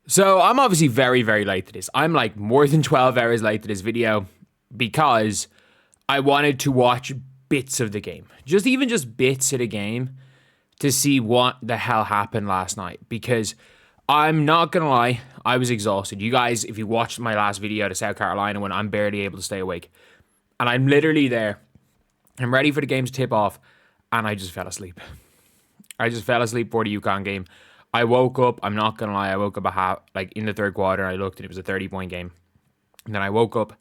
So I'm obviously very, very late to this. I'm like more than 12 hours late to this video because I wanted to watch bits of the game. Just bits of the game to see what the hell happened last night. Because I'm not going to lie, I was exhausted. You guys, if you watched my last video to South Carolina when I'm barely able to stay awake. And I'm literally there. I'm ready for the game to tip off. And I just fell asleep. I just fell asleep for the UConn game. I woke up, I'm not going to lie, I woke up in the third quarter, and I looked and it was a 30-point game. And then I woke up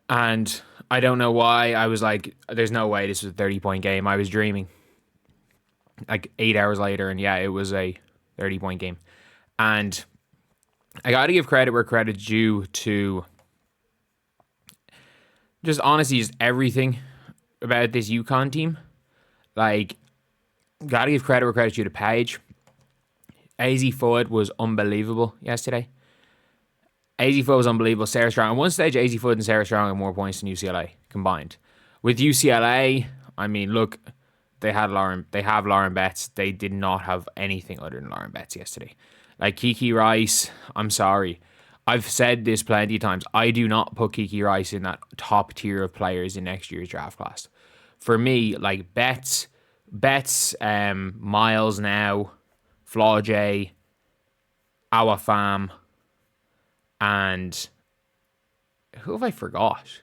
and I don't know why, I was like, there's no way this was a 30-point game. I was dreaming. Like 8 hours later, and yeah, it was a 30-point game. And I got to give credit where credit's due to just honestly, just everything about this UConn team. Like, got to give credit where credit's due to Paige. AZ Fudd was unbelievable yesterday. AZ Fudd was unbelievable. Sarah Strong. At one stage, AZ Fudd and Sarah Strong had more points than UCLA combined. With UCLA, I mean, look, they have Lauren Betts. They did not have anything other than Lauren Betts yesterday. Like Kiki Rice, I'm sorry. I've said this plenty of times. I do not put Kiki Rice in that top tier of players in next year's draft class. For me, like Betts, Miles now, Flau'jae, Awafam, and who have I forgot?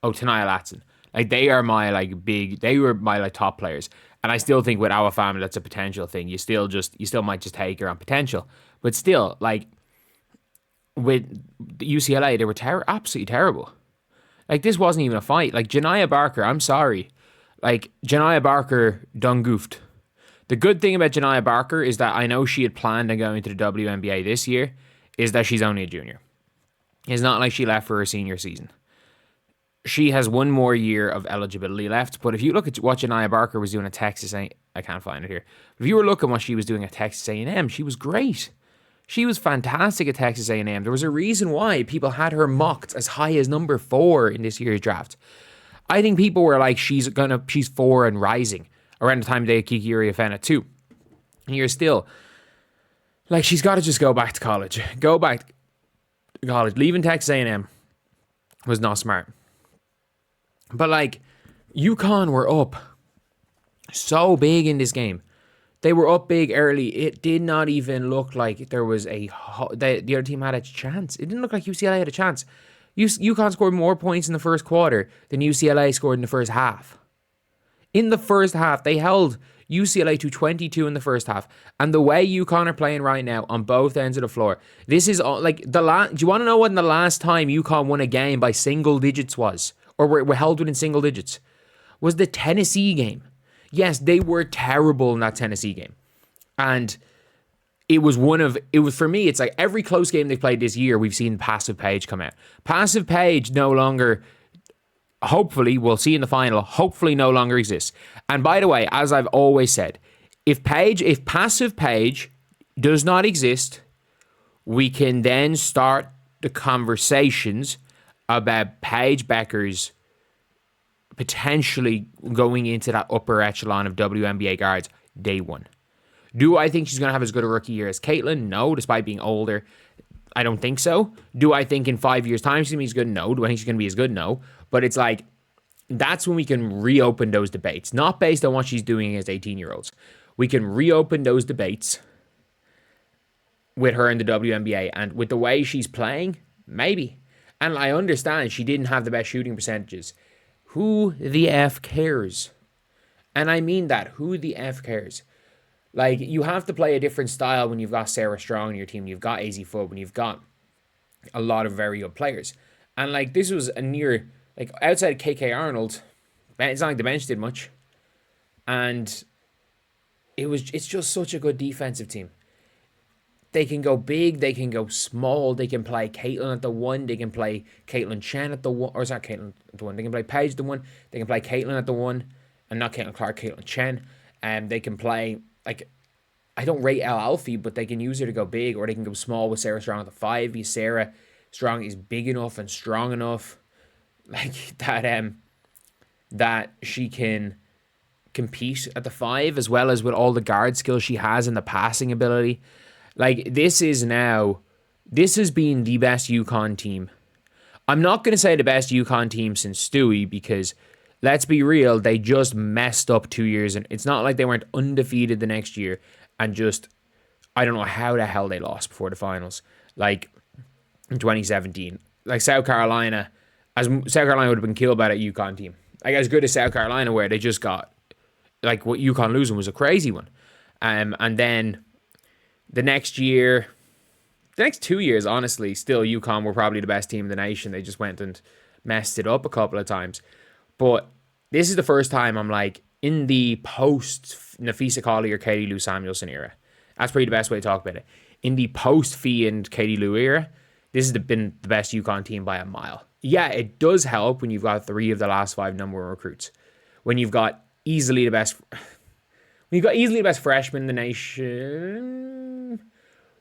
Oh, Tanaya Latson. Like they are my they were my top players. And I still think with Awafam that's a potential thing. You still might just take her on potential. But still, like with the UCLA, they were absolutely terrible. Like this wasn't even a fight. Like Janiah Barker, I'm sorry. Like Janiah Barker done goofed. The good thing about Janiah Barker is that I know she had planned on going to the WNBA this year, is that she's only a junior. It's not like she left for her senior season. She has one more year of eligibility left, but if you look at what Janiah Barker was doing at Texas A&M, I can't find it here. If you were looking at what she was doing at Texas A&M, she was great. She was fantastic at Texas A&M. There was a reason why people had her mocked as high as number 4 in this year's draft. I think people were like, she's 4 and rising. Around the time they had Kiki Riafena too. And you're still, like, she's got to just go back to college. Go back to college. Leaving Texas A&M was not smart. But, like, UConn were up so big in this game. They were up big early. It did not even look like there was the other team had a chance. It didn't look like UCLA had a chance. UConn scored more points in the first quarter than UCLA scored in the first half. In the first half, they held UCLA to 22 in the first half. And the way UConn are playing right now on both ends of the floor, this is like do you want to know when the last time UConn won a game by single digits was? Or were held within single digits? Was the Tennessee game. Yes, they were terrible in that Tennessee game. And it was for me, it's like every close game they played this year, we've seen Passive Paige come out. Passive Paige no longer, hopefully, we'll see in the final, hopefully no longer exists. And by the way, as I've always said, if Passive Paige does not exist, we can then start the conversations about Paige Bueckers potentially going into that upper echelon of WNBA guards day one. Do I think she's going to have as good a rookie year as Caitlin? No, despite being older. I don't think so. Do I think in 5 years' time she's going to be as good? No. Do I think she's going to be as good? No. But it's like, that's when we can reopen those debates. Not based on what she's doing against 18-year-olds. We can reopen those debates with her in the WNBA. And with the way she's playing, maybe. And I understand she didn't have the best shooting percentages. Who the F cares? And I mean that. Who the F cares? Like, you have to play a different style when you've got Sarah Strong in your team, you've got AZ Fudd, when you've got a lot of very good players. And, like, this was a near, like, outside of KK Arnold, it's not like the bench did much. And it's just such a good defensive team. They can go big, they can go small, they can play Caitlin at the 1, they can play Caitlin Chen at the 1, or is that Caitlin at the 1? They can play Paige at the 1, they can play Caitlin at the 1, and not Caitlin Clark, Caitlin Chen. And they can play, like, I don't rate El Alfie, but they can use her to go big, or they can go small with Sarah Strong at the 5. Because Sarah Strong is big enough and strong enough, like, that she can compete at the 5, as well as with all the guard skills she has and the passing ability. Like, this has been the best UConn team. I'm not going to say the best UConn team since Stewie, because let's be real, they just messed up 2 years. And it's not like they weren't undefeated the next year and just, I don't know how the hell they lost before the finals. Like, in 2017. Like, South Carolina would have been killed by that UConn team. Like, as good as South Carolina were, they just got, like, what UConn losing was a crazy one. And then the next 2 years, honestly, still UConn were probably the best team in the nation. They just went and messed it up a couple of times. But this is the first time I'm like, in the post Nafisa Colley or Katie Lou Samuelson era. That's probably the best way to talk about it. In the post Fee and Katie Lou era, this has been the best UConn team by a mile. Yeah, it does help when you've got 3 of the last 5 number 1 recruits. When you've got easily the best freshman in the nation.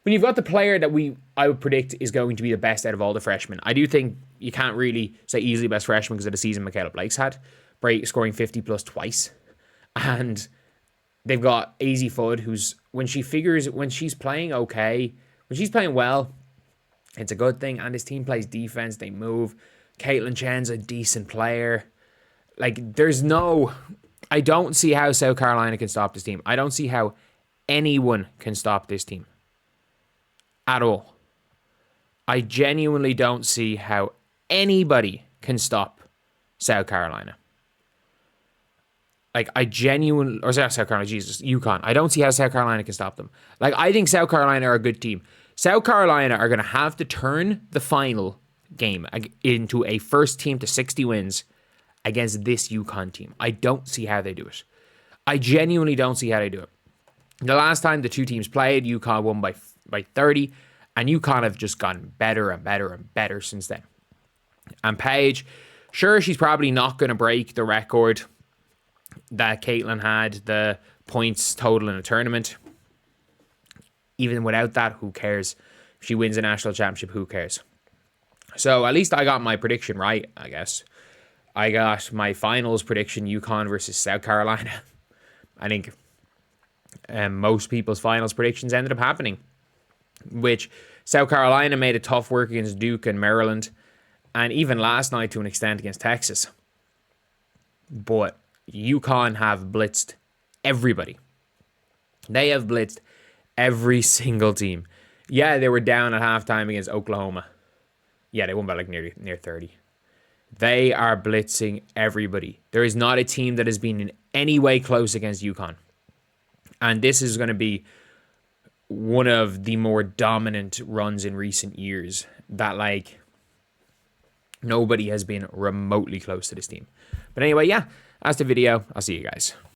When you've got the player that I would predict is going to be the best out of all the freshmen. I do think you can't really say easily best freshman because of the season Michaela Blake's had. Scoring 50 plus twice. And they've got AZ Fudd, who's, when she's playing okay, when she's playing well, it's a good thing. And his team plays defense, they move. Caitlin Chen's a decent player. Like, I don't see how South Carolina can stop this team. I don't see how anyone can stop this team. At all. I genuinely don't see how anybody can stop South Carolina. Like, UConn. I don't see how South Carolina can stop them. Like, I think South Carolina are a good team. South Carolina are going to have to turn the final game into a first team to 60 wins against this UConn team. I don't see how they do it. I genuinely don't see how they do it. The last time the two teams played, UConn won by 30, and UConn have just gotten better and better and better since then. And Paige, sure, she's probably not going to break the record that Caitlin had, the points total in a tournament. Even without that, who cares? If she wins a national championship, who cares? So at least I got my prediction right, I guess. I got my finals prediction, UConn versus South Carolina. I think most people's finals predictions ended up happening, which South Carolina made a tough work against Duke and Maryland, and even last night to an extent against Texas. But UConn have blitzed everybody. They have blitzed every single team. Yeah, they were down at halftime against Oklahoma. Yeah, they won by like near 30. They are blitzing everybody. There is not a team that has been in any way close against UConn. And this is going to be one of the more dominant runs in recent years that, like, nobody has been remotely close to this team. But anyway, yeah, that's the video. I'll see you guys.